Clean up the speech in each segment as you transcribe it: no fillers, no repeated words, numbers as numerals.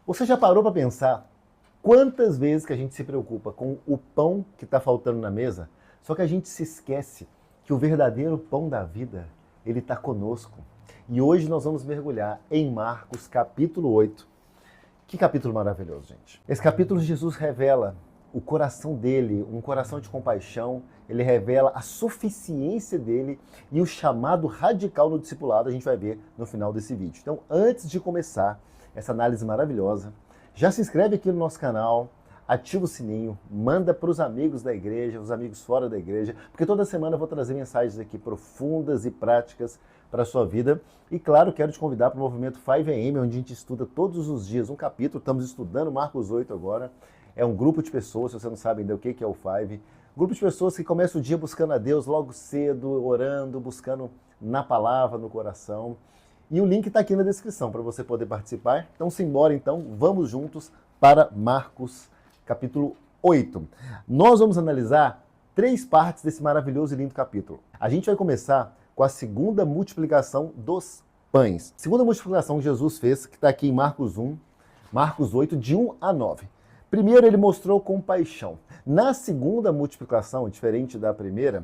Você já parou para pensar quantas vezes que a gente se preocupa com o pão que está faltando na mesa, só que a gente se esquece que o verdadeiro pão da vida, ele está conosco. E hoje nós vamos mergulhar em Marcos capítulo 8. Que capítulo maravilhoso, gente. Esse capítulo Jesus revela o coração dele, um coração de compaixão, ele revela a suficiência dele e o chamado radical no discipulado, a gente vai ver no final desse vídeo. Então, antes de começar essa análise maravilhosa, já se inscreve aqui no nosso canal, ativa o sininho, manda para os amigos da igreja, os amigos fora da igreja, porque toda semana eu vou trazer mensagens aqui profundas e práticas para a sua vida. E claro, quero te convidar para o movimento 5am, onde a gente estuda todos os dias um capítulo. Estamos estudando Marcos 8 agora. É um grupo de pessoas, se você não sabe ainda o que é o 5, grupo de pessoas que começam o dia buscando a Deus logo cedo, orando, buscando na palavra, no coração. E o link está aqui na descrição para você poder participar. Então, simbora então, vamos juntos para Marcos capítulo 8. Nós vamos analisar 3 partes desse maravilhoso e lindo capítulo. A gente vai começar com a segunda multiplicação dos pães. Segunda multiplicação que Jesus fez, que está aqui em Marcos 8, de 1 a 9. Primeiro, ele mostrou compaixão. Na segunda multiplicação, diferente da primeira,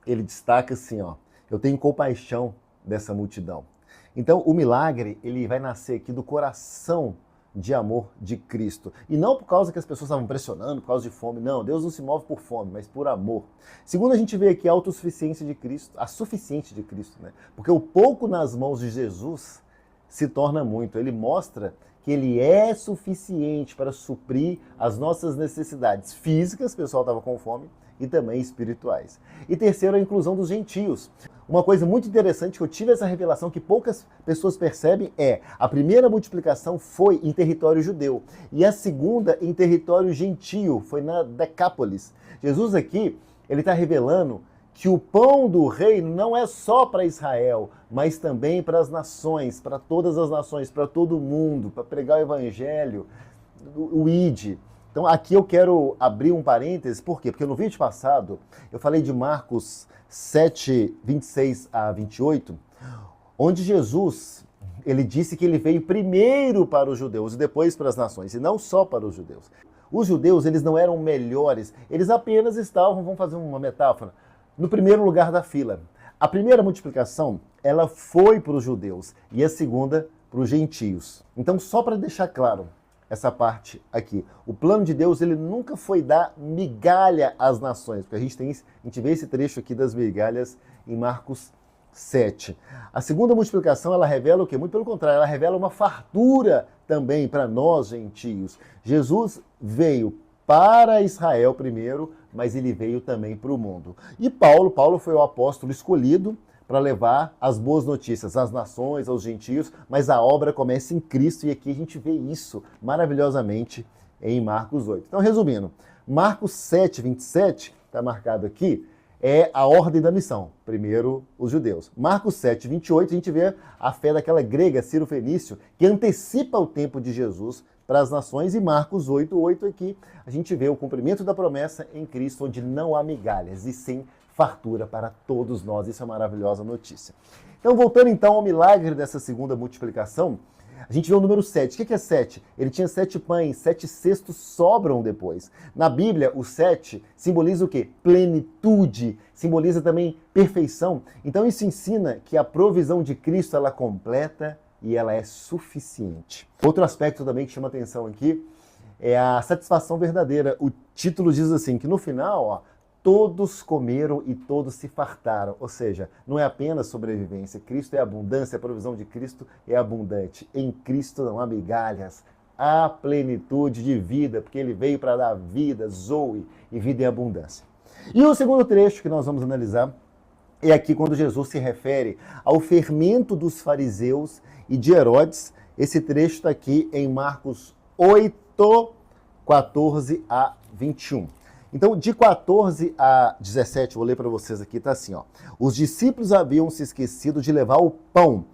ele destaca assim, ó, eu tenho compaixão dessa multidão. Então, o milagre, ele vai nascer aqui do coração de amor de Cristo. E não por causa que as pessoas estavam pressionando, por causa de fome. Não, Deus não se move por fome, mas por amor. Segundo, a gente vê aqui a autossuficiência de Cristo, a suficiência de Cristo, né? Porque o pouco nas mãos de Jesus se torna muito. Ele mostra que ele é suficiente para suprir as nossas necessidades físicas, o pessoal estava com fome, e também espirituais. E terceiro, a inclusão dos gentios. Uma coisa muito interessante que eu tive essa revelação que poucas pessoas percebem é a primeira multiplicação foi em território judeu e a segunda em território gentio, foi na Decápolis. Jesus aqui, ele está revelando que o pão do reino não é só para Israel, mas também para as nações, para todas as nações, para todo mundo, para pregar o evangelho, o ID. Então aqui eu quero abrir um parêntese, por quê? Porque no vídeo passado eu falei de Marcos 7, 26 a 28, onde Jesus, ele disse que ele veio primeiro para os judeus e depois para as nações, e não só para os judeus. Os judeus, eles não eram melhores, eles apenas estavam, vamos fazer uma metáfora, no primeiro lugar da fila. A primeira multiplicação, ela foi para os judeus e a segunda para os gentios. Então, só para deixar claro essa parte aqui, o plano de Deus, ele nunca foi dar migalha às nações, porque a gente vê esse trecho aqui das migalhas em Marcos 7. A segunda multiplicação, ela revela o quê? Muito pelo contrário, ela revela uma fartura também para nós, gentios. Jesus veio para Israel primeiro, mas ele veio também para o mundo. E Paulo foi o apóstolo escolhido para levar as boas notícias às nações, aos gentios, mas a obra começa em Cristo e aqui a gente vê isso maravilhosamente em Marcos 8. Então, resumindo, Marcos 7, 27, está marcado aqui, é a ordem da missão. Primeiro, os judeus. Marcos 7, 28, a gente vê a fé daquela grega, Ciro Fenício, que antecipa o tempo de Jesus para as nações, e Marcos 8, 8 aqui, a gente vê o cumprimento da promessa em Cristo, onde não há migalhas, e sim fartura para todos nós. Isso é uma maravilhosa notícia. Então, voltando então ao milagre dessa segunda multiplicação, a gente vê o número 7. O que é 7? Ele tinha 7 pães, 7 cestos sobram depois. Na Bíblia, o 7 simboliza o quê? Plenitude, simboliza também perfeição. Então, isso ensina que a provisão de Cristo, ela é completa e ela é suficiente. Outro aspecto também que chama atenção aqui é a satisfação verdadeira. O título diz assim, que no final, ó, todos comeram e todos se fartaram. Ou seja, não é apenas sobrevivência. Cristo é abundância, a provisão de Cristo é abundante. Em Cristo não há migalhas, há plenitude de vida, porque ele veio para dar vida, zoe e vida em abundância. E o segundo trecho que nós vamos analisar é aqui quando Jesus se refere ao fermento dos fariseus e de Herodes. Esse trecho está aqui em Marcos 8, 14 a 21. Então, de 14 a 17, vou ler para vocês aqui, está assim, ó. Os discípulos haviam se esquecido de levar o pão,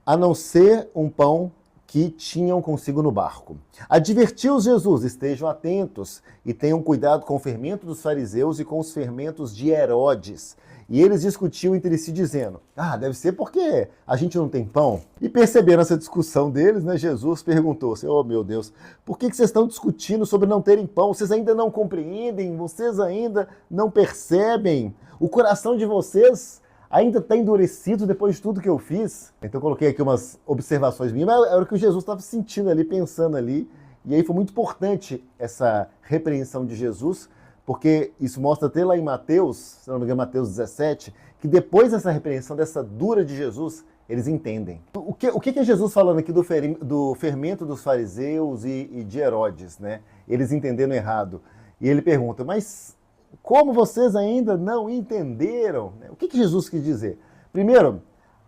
a não ser um pão que tinham consigo no barco. Advertiu-os Jesus, estejam atentos e tenham cuidado com o fermento dos fariseus e com os fermentos de Herodes. E eles discutiam entre si dizendo, deve ser porque a gente não tem pão. E percebendo essa discussão deles, né, Jesus perguntou assim, oh meu Deus, por que vocês estão discutindo sobre não terem pão? Vocês ainda não compreendem? Vocês ainda não percebem? O coração de vocês ainda está endurecido depois de tudo que eu fiz? Então eu coloquei aqui umas observações minhas, mas era o que o Jesus estava sentindo ali, pensando ali. E aí foi muito importante essa repreensão de Jesus, porque isso mostra até lá em Mateus, se não me engano, Mateus 17, que depois dessa repreensão, dessa dura de Jesus, eles entendem. O que é Jesus falando aqui do fermento dos fariseus e de Herodes, né? Eles entenderam errado. E ele pergunta, mas como vocês ainda não entenderam? O que Jesus quis dizer? Primeiro,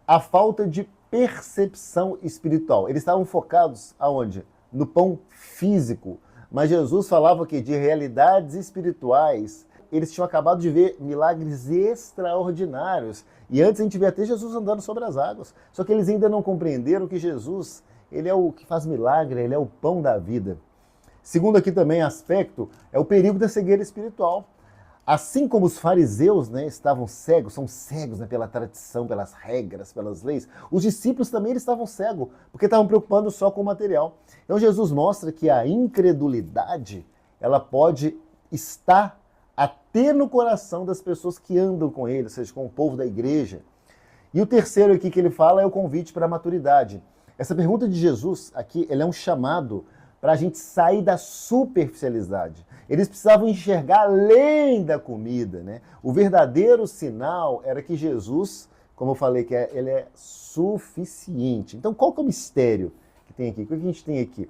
a falta de percepção espiritual. Eles estavam focados aonde? No pão físico. Mas Jesus falava que de realidades espirituais, eles tinham acabado de ver milagres extraordinários. E antes a gente vê até Jesus andando sobre as águas. Só que eles ainda não compreenderam que Jesus, ele é o que faz milagre, ele é o pão da vida. Segundo aqui também aspecto, é o perigo da cegueira espiritual. Assim como os fariseus, né, estavam cegos, são cegos, né, pela tradição, pelas regras, pelas leis, os discípulos também eles estavam cegos, porque estavam preocupando só com o material. Então Jesus mostra que a incredulidade, ela pode estar até no coração das pessoas que andam com ele, ou seja, com o povo da igreja. E o terceiro aqui que ele fala é o convite para a maturidade. Essa pergunta de Jesus aqui, ela é um chamado para a gente sair da superficialidade. Eles precisavam enxergar além da comida, né? O verdadeiro sinal era que Jesus, como eu falei, que ele é suficiente. Então, qual que é o mistério que tem aqui? O que a gente tem aqui?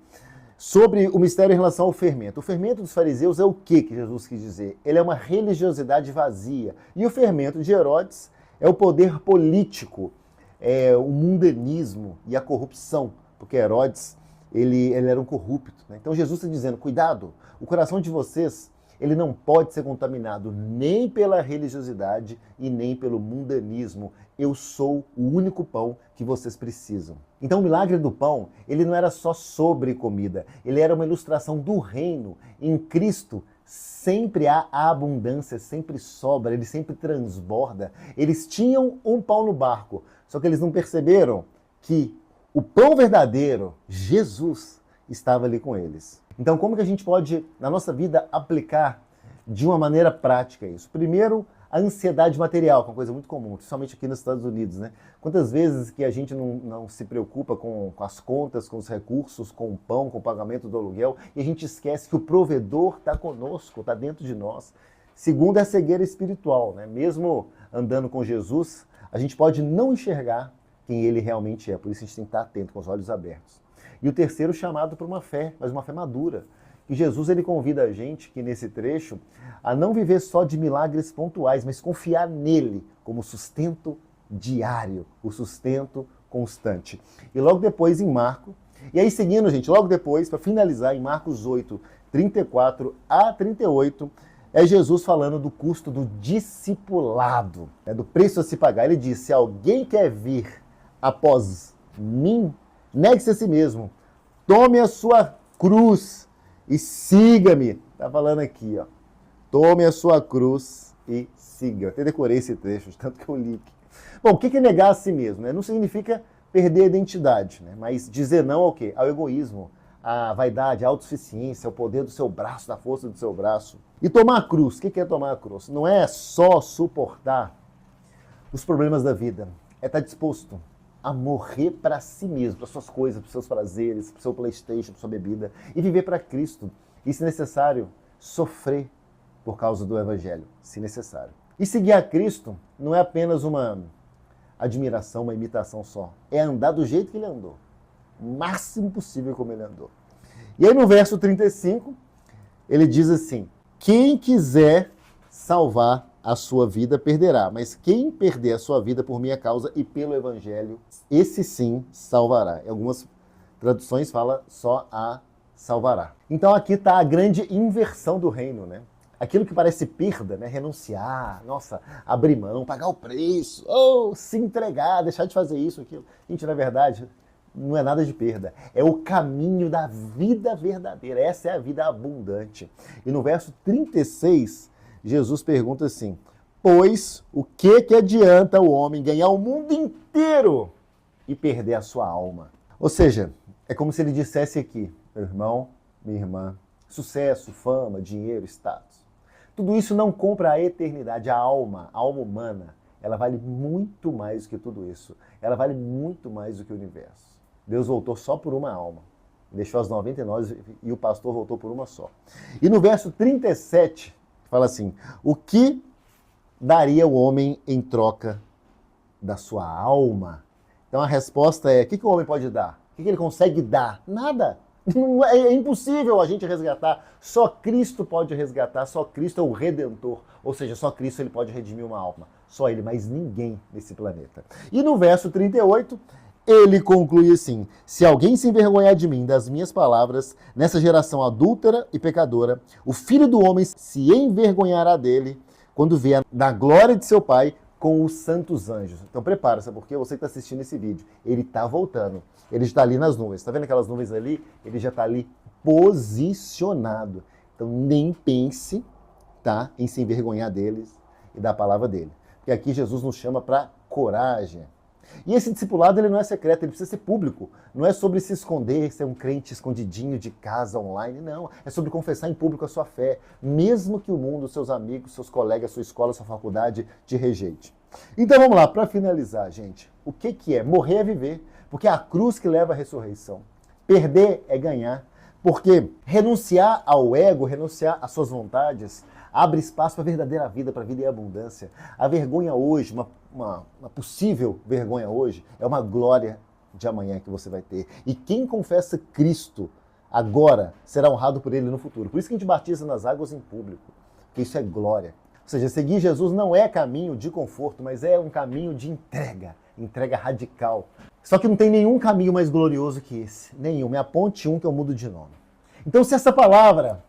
Sobre o mistério em relação ao fermento. O fermento dos fariseus é o que Jesus quis dizer? Ele é uma religiosidade vazia. E o fermento de Herodes é o poder político, é o mundanismo e a corrupção. Porque Herodes, ele era um corrupto, né? Então Jesus está dizendo, cuidado, o coração de vocês, ele não pode ser contaminado nem pela religiosidade e nem pelo mundanismo. Eu sou o único pão que vocês precisam. Então o milagre do pão, ele não era só sobre comida, ele era uma ilustração do reino. Em Cristo sempre há abundância, sempre sobra, ele sempre transborda. Eles tinham um pão no barco, só que eles não perceberam que o pão verdadeiro, Jesus, estava ali com eles. Então, como que a gente pode, na nossa vida, aplicar de uma maneira prática isso? Primeiro, a ansiedade material, que é uma coisa muito comum, principalmente aqui nos Estados Unidos, né? Quantas vezes que a gente não se preocupa com as contas, com os recursos, com o pão, com o pagamento do aluguel, e a gente esquece que o provedor está conosco, está dentro de nós. Segundo, é a cegueira espiritual, né? Mesmo andando com Jesus, a gente pode não enxergar quem ele realmente é. Por isso a gente tem que estar atento, com os olhos abertos. E o terceiro, chamado para uma fé, mas uma fé madura. E Jesus, ele convida a gente, que nesse trecho, a não viver só de milagres pontuais, mas confiar nele como sustento diário, o sustento constante. E logo depois em Marcos, e aí seguindo, gente, logo depois, para finalizar, em Marcos 8, 34 a 38, é Jesus falando do custo do discipulado, né, do preço a se pagar. Ele diz, se alguém quer vir após mim, negue-se a si mesmo, tome a sua cruz e siga-me. Está falando aqui, ó. Tome a sua cruz e siga. Eu até decorei esse trecho, de tanto que eu li aqui. Bom, o que é negar a si mesmo? Né? Não significa perder a identidade, né? Mas dizer não ao quê? Ao egoísmo, à vaidade, à autossuficiência, ao poder do seu braço, da força do seu braço. E tomar a cruz. O que é tomar a cruz? Não é só suportar os problemas da vida. É estar disposto a morrer para si mesmo, para suas coisas, para seus prazeres, para o seu PlayStation, para sua bebida, e viver para Cristo. E, se necessário, sofrer por causa do Evangelho, se necessário. E seguir a Cristo não é apenas uma admiração, uma imitação só. É andar do jeito que ele andou. O máximo possível como ele andou. E aí no verso 35, ele diz assim, quem quiser salvar a sua vida perderá, mas quem perder a sua vida por minha causa e pelo Evangelho, esse sim salvará. Em algumas traduções fala só a salvará. Então aqui está a grande inversão do reino, né? Aquilo que parece perda, né? Renunciar, nossa, abrir mão, pagar o preço, ou se entregar, deixar de fazer isso, aquilo. Gente, na verdade, não é nada de perda. É o caminho da vida verdadeira. Essa é a vida abundante. E no verso 36, Jesus pergunta assim, Pois o que adianta o homem ganhar o mundo inteiro e perder a sua alma? Ou seja, é como se ele dissesse aqui, meu irmão, minha irmã, sucesso, fama, dinheiro, status. Tudo isso não compra a eternidade, a alma humana. Ela vale muito mais do que tudo isso. Ela vale muito mais do que o universo. Deus voltou só por uma alma. Deixou as 99 e o pastor voltou por uma só. E no verso 37, fala assim, o que daria o homem em troca da sua alma? Então a resposta é, o que o homem pode dar? O que ele consegue dar? Nada. É impossível a gente resgatar. Só Cristo pode resgatar, só Cristo é o Redentor. Ou seja, só Cristo ele pode redimir uma alma. Só ele, mas ninguém nesse planeta. E no verso 38, ele conclui assim, se alguém se envergonhar de mim, das minhas palavras, nessa geração adúltera e pecadora, o Filho do Homem se envergonhará dele quando vier da glória de seu Pai com os santos anjos. Então prepara-se, porque você que está assistindo esse vídeo, ele está voltando. Ele está ali nas nuvens. Está vendo aquelas nuvens ali? Ele já está ali posicionado. Então nem pense, tá, em se envergonhar deles e da palavra dele. Porque aqui Jesus nos chama para coragem. E esse discipulado ele não é secreto, ele precisa ser público. Não é sobre se esconder, ser um crente escondidinho de casa online, não. É sobre confessar em público a sua fé, mesmo que o mundo, seus amigos, seus colegas, sua escola, sua faculdade te rejeite. Então vamos lá, para finalizar, gente. O que é? Morrer é viver, porque é a cruz que leva à ressurreição. Perder é ganhar, porque renunciar ao ego, renunciar às suas vontades, abre espaço para a verdadeira vida, para a vida em abundância. A vergonha hoje, uma possível vergonha hoje, é uma glória de amanhã que você vai ter. E quem confessa Cristo agora será honrado por ele no futuro. Por isso que a gente batiza nas águas em público, porque isso é glória. Ou seja, seguir Jesus não é caminho de conforto, mas é um caminho de entrega radical. Só que não tem nenhum caminho mais glorioso que esse. Nenhum. Me aponte um que eu mudo de nome. Então, se essa palavra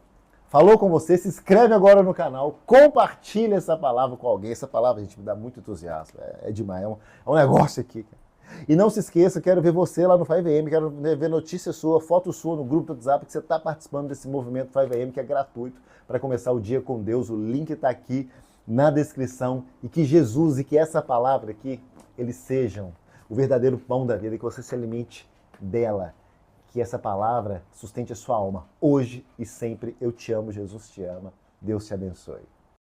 falou com você, se inscreve agora no canal, compartilha essa palavra com alguém. Essa palavra, gente, me dá muito entusiasmo. É demais, é um negócio aqui. E não se esqueça, quero ver você lá no 5am, quero ver notícia sua, foto sua no grupo do WhatsApp, que você está participando desse movimento 5am, que é gratuito, para começar o dia com Deus. O link está aqui na descrição. E que Jesus e que essa palavra aqui, eles sejam o verdadeiro pão da vida, que você se alimente dela. Que essa palavra sustente a sua alma, hoje e sempre. Eu te amo, Jesus te ama. Deus te abençoe.